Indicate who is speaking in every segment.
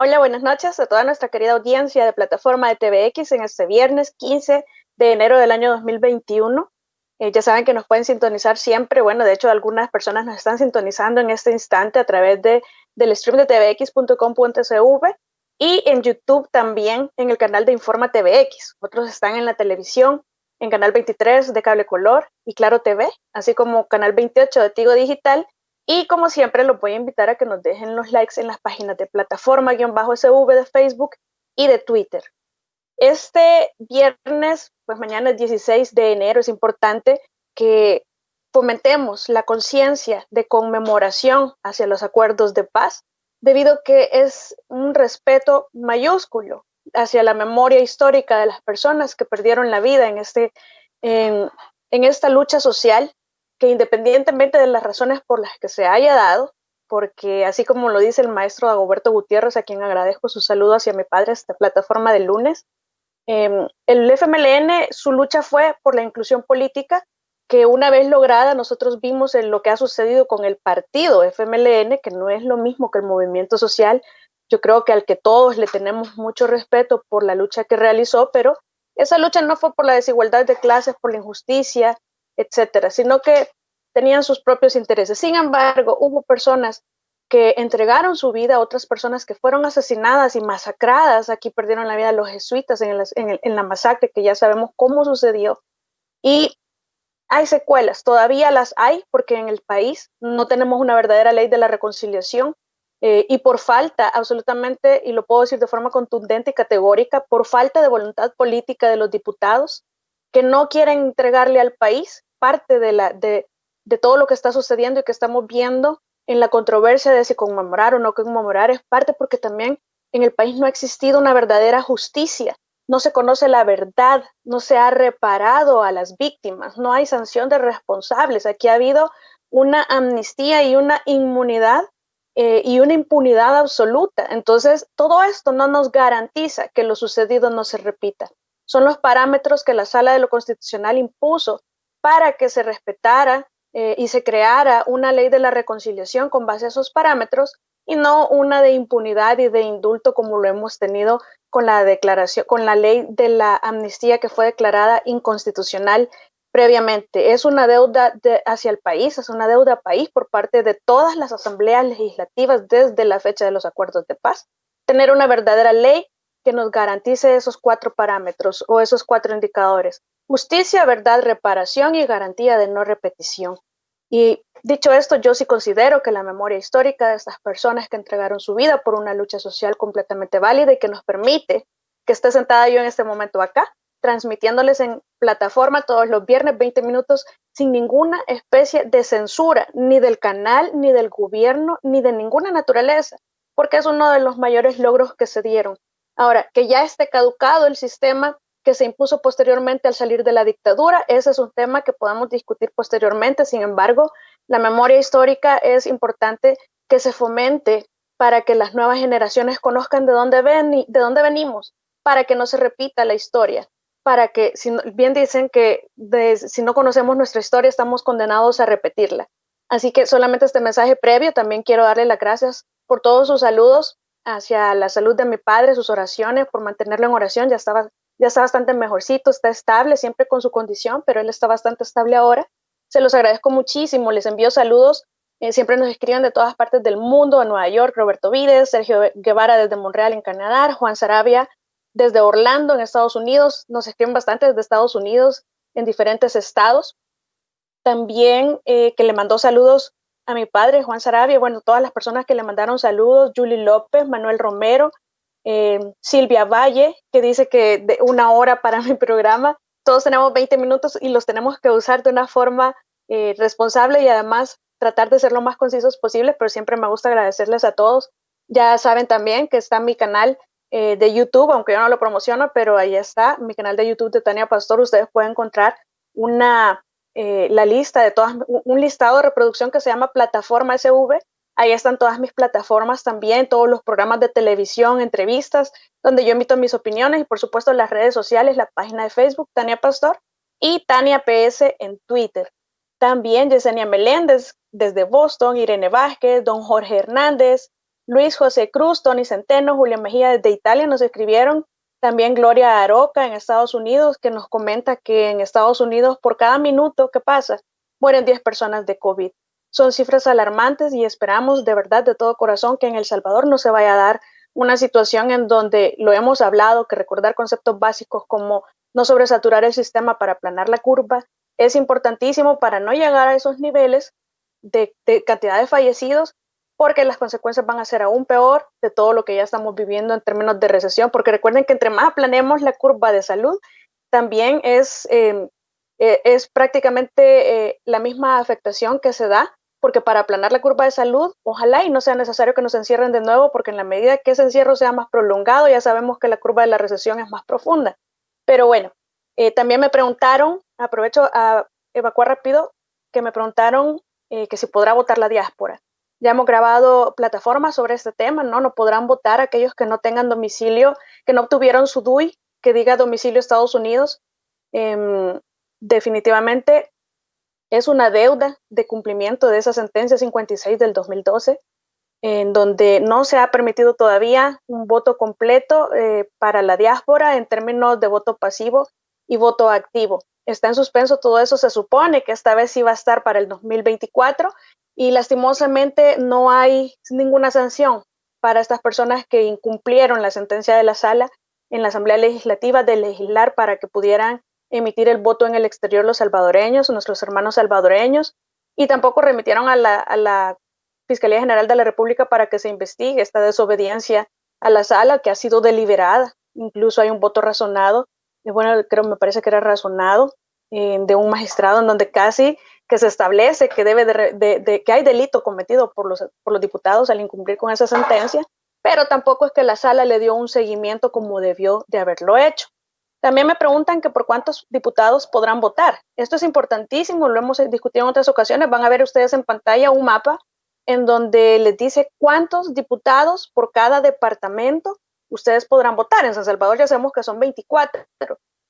Speaker 1: Hola, buenas noches a toda nuestra querida audiencia de plataforma de TVX en este viernes 15 de enero del año 2021. Ya saben que nos pueden sintonizar siempre. Bueno, de hecho, algunas personas nos están sintonizando en este instante a través del stream de tvx.com.sv y en YouTube también en el canal de Informa TVX. Otros están en la televisión, en Canal 23 de Cable Color y Claro TV, así como Canal 28 de Tigo Digital. Y como siempre, los voy a invitar a que nos dejen los likes en las páginas de plataforma-sv de Facebook y de Twitter. Este viernes, pues mañana es 16 de enero, es importante que fomentemos la conciencia de conmemoración hacia los acuerdos de paz, debido a que es un respeto mayúsculo hacia la memoria histórica de las personas que perdieron la vida en, en esta lucha social, que independientemente de las razones por las que se haya dado, porque así como lo dice el maestro Dagoberto Gutiérrez, a quien agradezco su saludo hacia mi padre, esta plataforma del lunes, el FMLN, su lucha fue por la inclusión política, que una vez lograda nosotros vimos en lo que ha sucedido con el partido FMLN, que no es lo mismo que el movimiento social. Yo creo que al que todos le tenemos mucho respeto por la lucha que realizó, pero esa lucha no fue por la desigualdad de clases, por la injusticia, etcétera, sino que tenían sus propios intereses. Sin embargo, hubo personas que entregaron su vida a otras personas que fueron asesinadas y masacradas. Aquí perdieron la vida los jesuitas en la masacre, que ya sabemos cómo sucedió. Y hay secuelas, todavía las hay, porque en el país no tenemos una verdadera ley de la reconciliación, y por falta, absolutamente, y lo puedo decir de forma contundente y categórica, por falta de voluntad política de los diputados que no quieren entregarle al país parte de todo lo que está sucediendo y que estamos viendo en la controversia de si conmemorar o no conmemorar, es parte porque también en el país no ha existido una verdadera justicia, no se conoce la verdad, no se ha reparado a las víctimas, no hay sanción de responsables. Aquí ha habido una amnistía y una inmunidad, y una impunidad absoluta. Entonces, todo esto no nos garantiza que lo sucedido no se repita. Son los parámetros que la Sala de lo Constitucional impuso para que se respetara, y se creara una ley de la reconciliación con base a esos parámetros y no una de impunidad y de indulto como lo hemos tenido con la declaración, con la ley de la amnistía que fue declarada inconstitucional previamente. Es una deuda hacia el país, es una deuda país por parte de todas las asambleas legislativas desde la fecha de los acuerdos de paz. Tener una verdadera ley que nos garantice esos cuatro parámetros o esos cuatro indicadores: justicia, verdad, reparación y garantía de no repetición. Y dicho esto, yo sí considero que la memoria histórica de estas personas que entregaron su vida por una lucha social completamente válida y que nos permite que esté sentada yo en este momento acá, transmitiéndoles en plataforma todos los viernes 20 minutos sin ninguna especie de censura, ni del canal, ni del gobierno, ni de ninguna naturaleza, porque es uno de los mayores logros que se dieron. Ahora, que ya esté caducado el sistema que se impuso posteriormente al salir de la dictadura, ese es un tema que podamos discutir posteriormente. Sin embargo, la memoria histórica es importante que se fomente para que las nuevas generaciones conozcan de dónde venimos, para que no se repita la historia, para que, si bien dicen que si no conocemos nuestra historia estamos condenados a repetirla. Así que solamente este mensaje previo, también quiero darle las gracias por todos sus saludos hacia la salud de mi padre, sus oraciones, por mantenerlo en oración. Ya está bastante mejorcito, está estable, siempre con su condición, pero él está bastante estable ahora. Se los agradezco muchísimo, les envío saludos. Siempre nos escriben de todas partes del mundo: a Nueva York, Roberto Vides, Sergio Guevara desde Montreal en Canadá, Juan Sarabia desde Orlando en Estados Unidos, nos escriben bastante desde Estados Unidos en diferentes estados. También, que le mandó saludos a mi padre, Juan Sarabia, bueno, todas las personas que le mandaron saludos: Julie López, Manuel Romero, Silvia Valle, que dice que de una hora para mi programa. Todos tenemos 20 minutos y los tenemos que usar de una forma responsable y además tratar de ser lo más concisos posible, pero siempre me gusta agradecerles a todos. Ya saben también que está mi canal de YouTube, aunque yo no lo promociono, pero ahí está mi canal de YouTube de Tania Pastor. Ustedes pueden encontrar la lista de todas, un listado de reproducción que se llama Plataforma SV. Ahí están todas mis plataformas también, todos los programas de televisión, entrevistas, donde yo emito mis opiniones, y por supuesto las redes sociales, la página de Facebook, Tania Pastor, y Tania PS en Twitter. También Yesenia Meléndez desde Boston, Irene Vázquez, don Jorge Hernández, Luis José Cruz, Tony Centeno, Julia Mejía desde Italia nos escribieron. También Gloria Aroca en Estados Unidos, que nos comenta que en Estados Unidos por cada minuto que pasa mueren 10 personas de COVID. Son cifras alarmantes y esperamos de verdad, de todo corazón, que en El Salvador no se vaya a dar una situación en donde lo hemos hablado, que recordar conceptos básicos como no sobresaturar el sistema para aplanar la curva es importantísimo para no llegar a esos niveles de cantidad de fallecidos, porque las consecuencias van a ser aún peor de todo lo que ya estamos viviendo en términos de recesión, porque recuerden que entre más aplanemos la curva de salud, también es prácticamente la misma afectación que se da, porque para aplanar la curva de salud, ojalá y no sea necesario que nos encierren de nuevo, porque en la medida que ese encierro sea más prolongado, ya sabemos que la curva de la recesión es más profunda. Pero bueno, también me preguntaron, aprovecho a evacuar rápido, que me preguntaron que si podrá votar la diáspora. Ya hemos grabado plataformas sobre este tema, ¿no? No podrán votar aquellos que no tengan domicilio, que no obtuvieron su DUI, que diga domicilio Estados Unidos. Definitivamente es una deuda de cumplimiento de esa sentencia 56 del 2012, en donde no se ha permitido todavía un voto completo para la diáspora en términos de voto pasivo y voto activo. Está en suspenso todo eso, se supone que esta vez sí va a estar para el 2024 y lastimosamente no hay ninguna sanción para estas personas que incumplieron la sentencia de la sala en la Asamblea Legislativa de legislar para que pudieran emitir el voto en el exterior los salvadoreños, nuestros hermanos salvadoreños, y tampoco remitieron a la Fiscalía General de la República para que se investigue esta desobediencia a la sala que ha sido deliberada. Incluso hay un voto razonado, bueno, me parece que era razonado, de un magistrado en donde casi que se establece que que hay delito cometido por los diputados al incumplir con esa sentencia, pero tampoco es que la sala le dio un seguimiento como debió de haberlo hecho. También me preguntan que por cuántos diputados podrán votar. Esto es importantísimo, lo hemos discutido en otras ocasiones. Van a ver ustedes en pantalla un mapa en donde les dice cuántos diputados por cada departamento ustedes podrán votar. En San Salvador ya sabemos que son 24,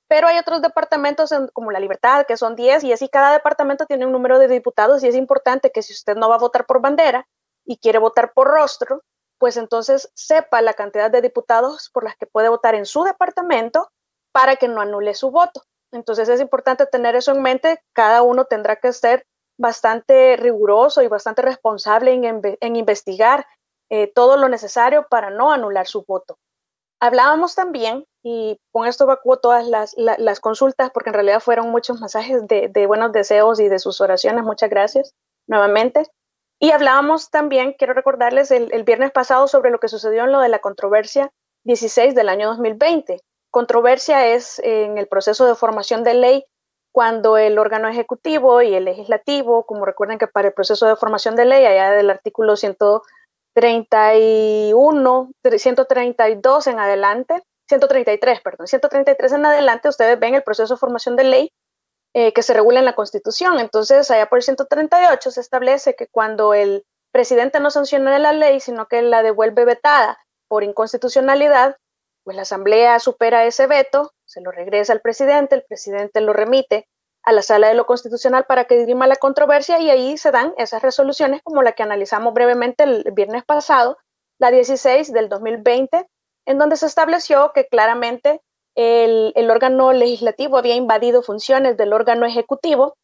Speaker 1: pero hay otros departamentos como La Libertad, que son 10, y así cada departamento tiene un número de diputados, y es importante que si usted no va a votar por bandera y quiere votar por rostro, pues entonces sepa la cantidad de diputados por las que puede votar en su departamento para que no anule su voto. Entonces es importante tener eso en mente. Cada uno tendrá que ser bastante riguroso y bastante responsable en investigar todo lo necesario para no anular su voto. Hablábamos también, y con esto evacuo todas las consultas, porque en realidad fueron muchos mensajes de buenos deseos y de sus oraciones. Muchas gracias nuevamente. Y hablábamos también, quiero recordarles, el viernes pasado sobre lo que sucedió en lo de la controversia 16 del año 2020. Controversia es en el proceso de formación de ley cuando el órgano ejecutivo y el legislativo, como recuerden que para el proceso de formación de ley, allá del artículo 131, 132 en adelante, 133 en adelante, ustedes ven el proceso de formación de ley que se regula en la Constitución. Entonces, allá por el 138 se establece que cuando el presidente no sanciona la ley, sino que la devuelve vetada por inconstitucionalidad, pues la Asamblea supera ese veto, se lo regresa al presidente, el presidente lo remite a la Sala de lo Constitucional para que dirima la controversia, y ahí se dan esas resoluciones como la que analizamos brevemente el viernes pasado, la 16 del 2020, en donde se estableció que claramente el órgano legislativo había invadido funciones del órgano ejecutivo,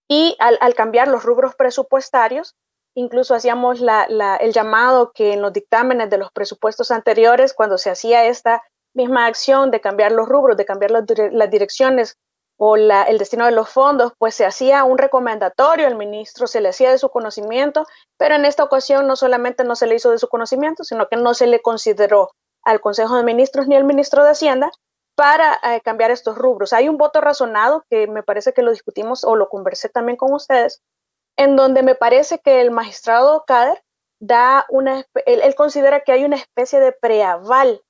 Speaker 1: y al cambiar los rubros presupuestarios, incluso hacíamos el llamado que en los dictámenes de los presupuestos anteriores, cuando se hacía esta misma acción de cambiar los rubros, de cambiar las direcciones o el destino de los fondos, pues se hacía un recomendatorio, el ministro se le hacía de su conocimiento, pero en esta ocasión no solamente no se le hizo de su conocimiento, sino que no se le consideró al Consejo de Ministros ni al ministro de Hacienda para cambiar estos rubros. Hay un voto razonado que me parece que lo discutimos o lo conversé también con ustedes, en donde me parece que el magistrado Kader él considera que hay una especie de preaval,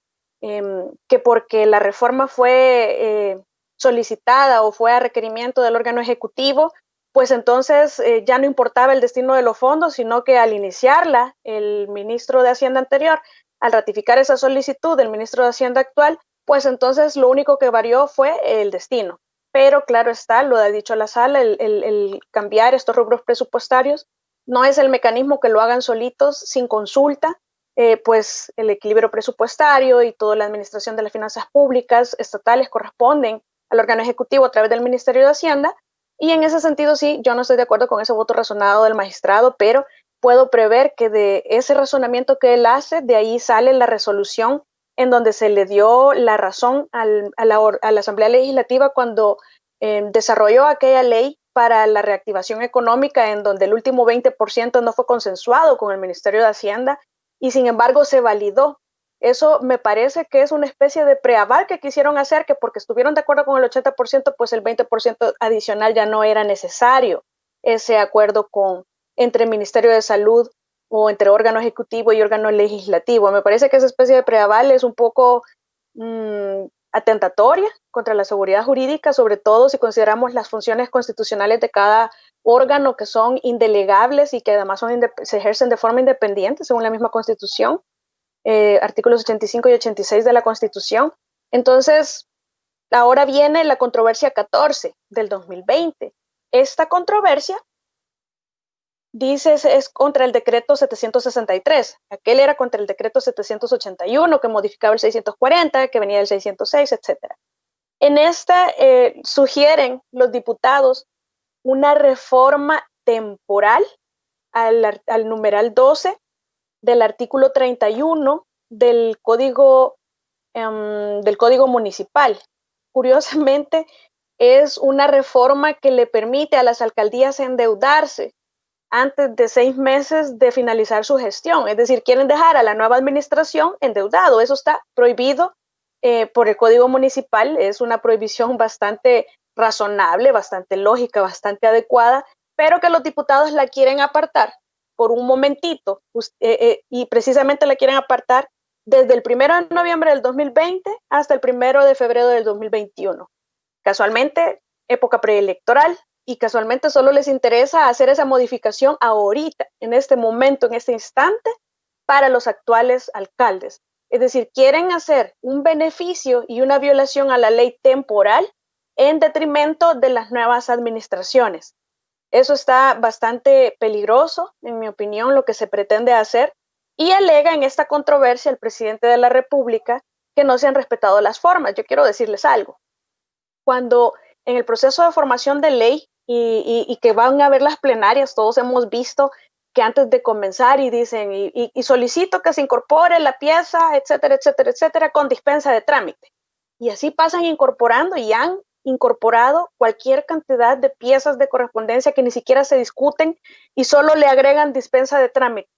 Speaker 1: que porque la reforma fue solicitada o fue a requerimiento del órgano ejecutivo, pues entonces ya no importaba el destino de los fondos, sino que al iniciarla el ministro de Hacienda anterior, al ratificar esa solicitud del ministro de Hacienda actual, pues entonces lo único que varió fue el destino. Pero claro está, lo ha dicho la sala, el cambiar estos rubros presupuestarios no es el mecanismo que lo hagan solitos sin consulta, pues el equilibrio presupuestario y toda la administración de las finanzas públicas estatales corresponden al órgano ejecutivo a través del Ministerio de Hacienda, y en ese sentido sí, yo no estoy de acuerdo con ese voto razonado del magistrado, pero puedo prever que de ese razonamiento que él hace, de ahí sale la resolución en donde se le dio la razón a la Asamblea Legislativa cuando desarrolló aquella ley para la reactivación económica, en donde el último 20% no fue consensuado con el Ministerio de Hacienda y sin embargo se validó. Eso me parece que es una especie de preaval que quisieron hacer, que porque estuvieron de acuerdo con el 80%, pues el 20% adicional ya no era necesario. Ese acuerdo entre el Ministerio de Salud o entre órgano ejecutivo y órgano legislativo. Me parece que esa especie de preaval es un poco atentatoria contra la seguridad jurídica, sobre todo si consideramos las funciones constitucionales de cada órgano, que son indelegables y que además se ejercen de forma independiente según la misma Constitución, artículos 85 y 86 de la Constitución. Entonces, ahora viene la controversia 14 del 2020. Esta controversia dice es contra el decreto 763. Aquel era contra el decreto 781 que modificaba el 640, que venía del 606, etc. En esta sugieren los diputados una reforma temporal al numeral 12 del artículo 31 del Código Municipal. Curiosamente, es una reforma que le permite a las alcaldías endeudarse antes de 6 meses de finalizar su gestión. Es decir, quieren dejar a la nueva administración endeudado. Eso está prohibido por el Código Municipal. Es una prohibición bastante razonable, bastante lógica, bastante adecuada, pero que los diputados la quieren apartar por un momentito, y precisamente la quieren apartar desde el 1 de noviembre del 2020 hasta el 1 de febrero del 2021. Casualmente, época preelectoral, y casualmente solo les interesa hacer esa modificación ahorita, en este momento, en este instante, para los actuales alcaldes. Es decir, quieren hacer un beneficio y una violación a la ley temporal en detrimento de las nuevas administraciones. Eso está bastante peligroso, en mi opinión, lo que se pretende hacer, y alega en esta controversia el presidente de la República que no se han respetado las formas. Yo quiero decirles algo. Cuando en el proceso de formación de ley y que van a ver las plenarias, todos hemos visto que antes de comenzar y dicen y solicito que se incorpore la pieza, etcétera, etcétera, etcétera, con dispensa de trámite. Y así pasan incorporando y han incorporado cualquier cantidad de piezas de correspondencia que ni siquiera se discuten y solo le agregan dispensa de trámite.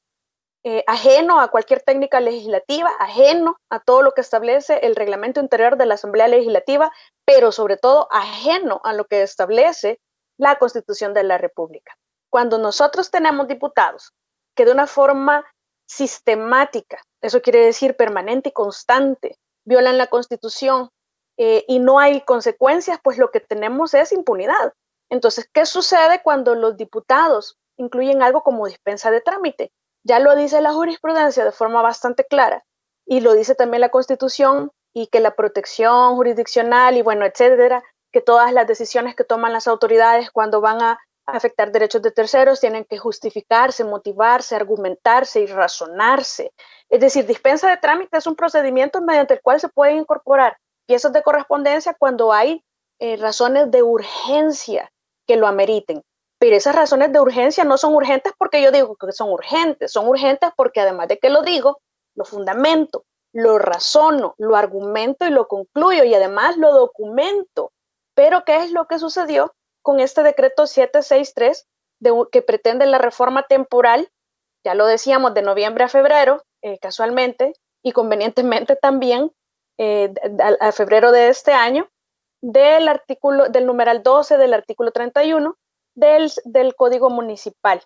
Speaker 1: Ajeno a cualquier técnica legislativa, ajeno a todo lo que establece el reglamento interior de la Asamblea Legislativa, pero sobre todo ajeno a lo que establece la Constitución de la República. Cuando nosotros tenemos diputados que de una forma sistemática, eso quiere decir permanente y constante, violan la Constitución y no hay consecuencias, pues lo que tenemos es impunidad. Entonces, ¿qué sucede cuando los diputados incluyen algo como dispensa de trámite? Ya lo dice la jurisprudencia de forma bastante clara y lo dice también la Constitución, y que la protección jurisdiccional y bueno, etcétera, que todas las decisiones que toman las autoridades cuando van a afectar derechos de terceros tienen que justificarse, motivarse, argumentarse y razonarse. Es decir, dispensa de trámite es un procedimiento mediante el cual se pueden incorporar piezas de correspondencia cuando hay razones de urgencia que lo ameriten. Pero esas razones de urgencia no son urgentes porque yo digo que son urgentes porque además de que lo digo, lo fundamento, lo razono, lo argumento y lo concluyo y además lo documento. Pero ¿qué es lo que sucedió con este decreto 763 que pretende la reforma temporal? Ya lo decíamos, de noviembre a febrero, casualmente y convenientemente también a febrero de este año, del numeral 12 del artículo 31 del Código Municipal.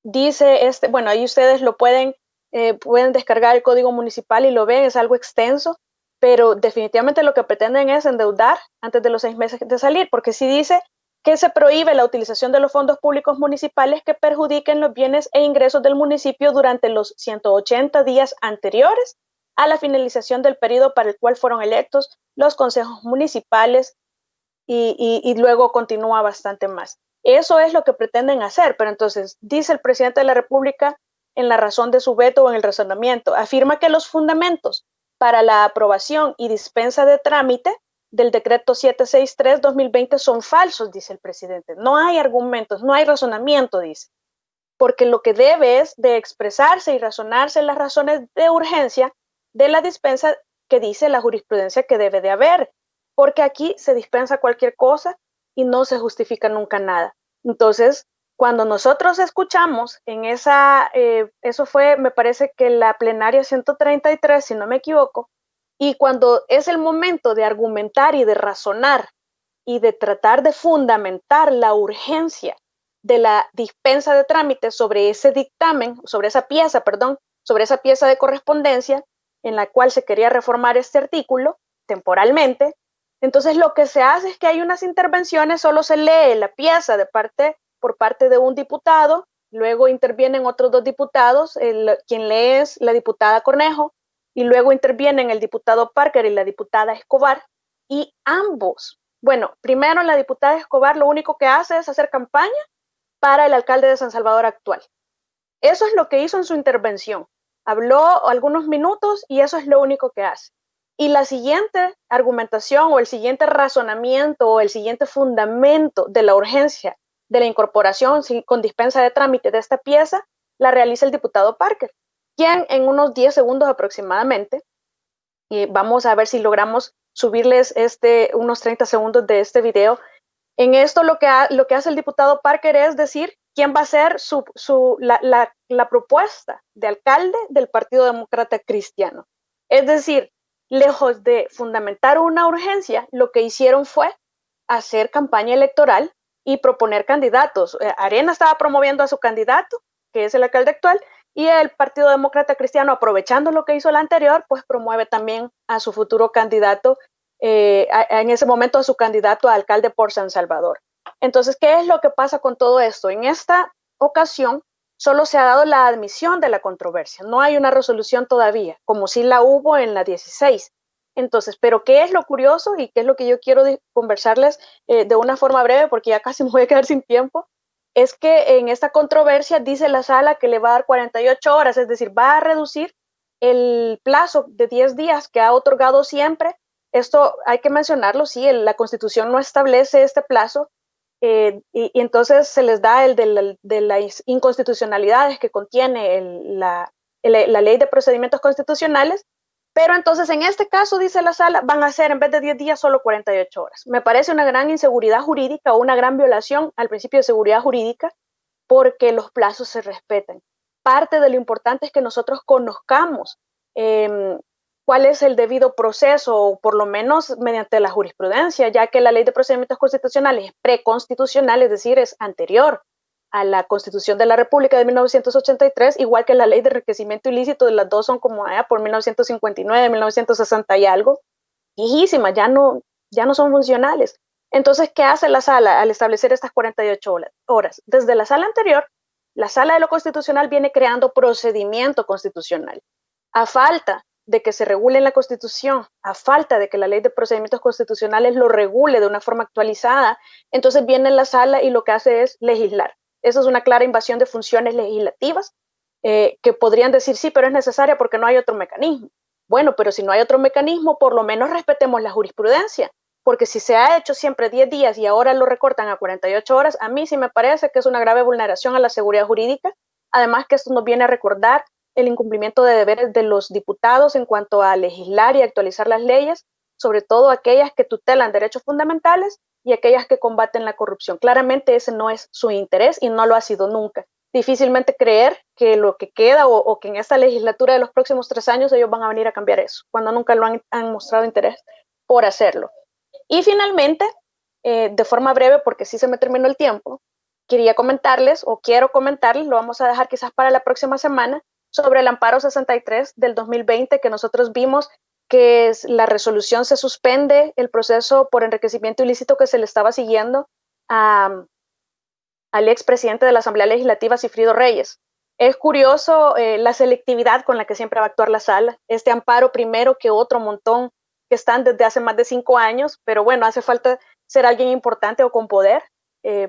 Speaker 1: Dice, bueno, ahí ustedes lo pueden descargar el Código Municipal y lo ven, es algo extenso, pero definitivamente lo que pretenden es endeudar antes de los 6 meses de salir, porque sí dice que se prohíbe la utilización de los fondos públicos municipales que perjudiquen los bienes e ingresos del municipio durante los 180 días anteriores a la finalización del periodo para el cual fueron electos los consejos municipales, y luego continúa bastante más. Eso es lo que pretenden hacer, pero entonces dice el presidente de la República en la razón de su veto o en el razonamiento, afirma que los fundamentos para la aprobación y dispensa de trámite del decreto 763-2020 son falsos, dice el presidente. No hay argumentos, no hay razonamiento, dice, porque lo que debe es de expresarse y razonarse las razones de urgencia de la dispensa que dice la jurisprudencia que debe de haber, porque aquí se dispensa cualquier cosa y no se justifica nunca nada. Entonces, cuando nosotros escuchamos en eso fue, me parece que la plenaria 133, si no me equivoco, y cuando es el momento de argumentar y de razonar y de tratar de fundamentar la urgencia de la dispensa de trámites sobre ese dictamen, sobre esa pieza de correspondencia en la cual se quería reformar este artículo temporalmente, entonces lo que se hace es que hay unas intervenciones, solo se lee la pieza por parte de un diputado, luego intervienen otros dos diputados, quien lee es la diputada Cornejo, y luego intervienen el diputado Parker y la diputada Escobar, y ambos, bueno, primero la diputada Escobar lo único que hace es hacer campaña para el alcalde de San Salvador actual. Eso es lo que hizo en su intervención. Habló algunos minutos y eso es lo único que hace. Y la siguiente argumentación o el siguiente razonamiento o el siguiente fundamento de la urgencia de la incorporación con dispensa de trámite de esta pieza la realiza el diputado Parker, quien en unos 10 segundos aproximadamente, y vamos a ver si logramos subirles unos 30 segundos de este video. En esto lo que hace el diputado Parker es decir quién va a ser la propuesta de alcalde del Partido Demócrata Cristiano. Es decir, lejos de fundamentar una urgencia, lo que hicieron fue hacer campaña electoral y proponer candidatos. Arena estaba promoviendo a su candidato, que es el alcalde actual, y el Partido Demócrata Cristiano, aprovechando lo que hizo el anterior, pues promueve también a su futuro candidato, en ese momento a su candidato a alcalde por San Salvador. Entonces, ¿qué es lo que pasa con todo esto? En esta ocasión solo se ha dado la admisión de la controversia, no hay una resolución todavía, como sí la hubo en la 16. Entonces, pero ¿qué es lo curioso y qué es lo que yo quiero conversarles de una forma breve, porque ya casi me voy a quedar sin tiempo? Es que en esta controversia dice la sala que le va a dar 48 horas, es decir, va a reducir el plazo de 10 días que ha otorgado siempre. Esto hay que mencionarlo, sí, la Constitución no establece este plazo, y entonces se les da el de las inconstitucionalidades que contiene la Ley de Procedimientos Constitucionales, pero entonces en este caso, dice la sala, van a ser en vez de 10 días solo 48 horas. Me parece una gran inseguridad jurídica o una gran violación al principio de seguridad jurídica porque los plazos se respetan. Parte de lo importante es que nosotros conozcamos cuál es el debido proceso, o por lo menos mediante la jurisprudencia, ya que la Ley de Procedimientos Constitucionales es preconstitucional, es decir, es anterior a la Constitución de la República de 1983, igual que la Ley de Enriquecimiento Ilícito, de las dos son como allá por 1959, 1960 y algo, viejísimas, ya no son funcionales. Entonces, ¿qué hace la sala al establecer estas 48 horas? Desde la sala anterior, la sala de lo constitucional viene creando procedimiento constitucional. A falta de que se regule en la Constitución, a falta de que la Ley de Procedimientos Constitucionales lo regule de una forma actualizada, entonces viene la sala y lo que hace es legislar. Eso es una clara invasión de funciones legislativas, que podrían decir sí, pero es necesaria porque no hay otro mecanismo. Bueno, pero si no hay otro mecanismo, por lo menos respetemos la jurisprudencia, porque si se ha hecho siempre 10 días y ahora lo recortan a 48 horas, a mí sí me parece que es una grave vulneración a la seguridad jurídica. Además que esto nos viene a recordar el incumplimiento de deberes de los diputados en cuanto a legislar y actualizar las leyes, sobre todo aquellas que tutelan derechos fundamentales y aquellas que combaten la corrupción. Claramente ese no es su interés y no lo ha sido nunca. Difícilmente creer que lo que queda o que en esta legislatura de los próximos 3 años ellos van a venir a cambiar eso, cuando nunca lo han mostrado interés por hacerlo. Y finalmente, de forma breve, porque sí se me terminó el tiempo, quiero comentarles, lo vamos a dejar quizás para la próxima semana, sobre el amparo 63 del 2020 que nosotros vimos que la resolución se suspende el proceso por enriquecimiento ilícito que se le estaba siguiendo al expresidente de la Asamblea Legislativa, Sigfrido Reyes. Es curioso la selectividad con la que siempre va a actuar la sala. Este amparo primero que otro montón que están desde hace más de 5 años, pero bueno, hace falta ser alguien importante o con poder.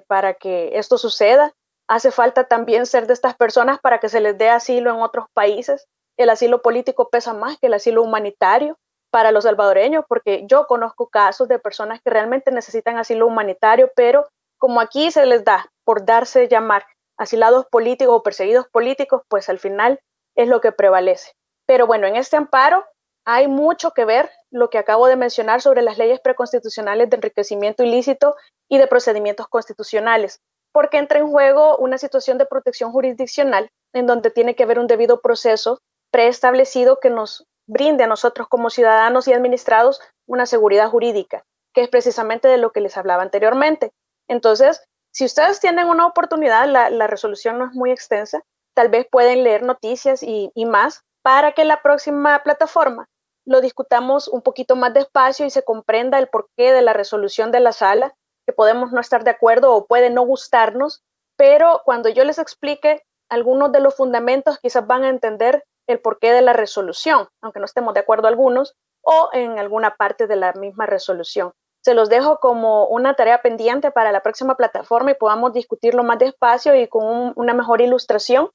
Speaker 1: para que esto suceda. Hace falta también ser de estas personas para que se les dé asilo en otros países. El asilo político pesa más que el asilo humanitario para los salvadoreños, porque yo conozco casos de personas que realmente necesitan asilo humanitario, pero como aquí se les da por darse llamar asilados políticos o perseguidos políticos, pues al final es lo que prevalece. Pero bueno, en este amparo hay mucho que ver lo que acabo de mencionar sobre las leyes preconstitucionales de enriquecimiento ilícito y de procedimientos constitucionales, porque entra en juego una situación de protección jurisdiccional en donde tiene que haber un debido proceso preestablecido que nos brinde a nosotros como ciudadanos y administrados una seguridad jurídica, que es precisamente de lo que les hablaba anteriormente. Entonces, si ustedes tienen una oportunidad, la resolución no es muy extensa, tal vez pueden leer noticias y más para que la próxima plataforma lo discutamos un poquito más despacio y se comprenda el porqué de la resolución de la sala, que podemos no estar de acuerdo o puede no gustarnos, pero cuando yo les explique algunos de los fundamentos, quizás van a entender el porqué de la resolución, aunque no estemos de acuerdo algunos, o en alguna parte de la misma resolución. Se los dejo como una tarea pendiente para la próxima plataforma y podamos discutirlo más despacio y con una mejor ilustración.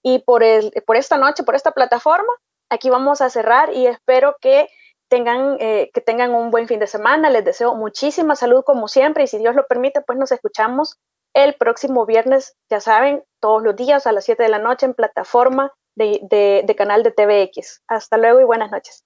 Speaker 1: Y por esta noche, por esta plataforma, aquí vamos a cerrar y espero que tengan un buen fin de semana. Les deseo muchísima salud como siempre y si Dios lo permite, pues nos escuchamos el próximo viernes, ya saben, todos los días a las 7 de la noche en plataforma de canal de TVX. Hasta luego y buenas noches.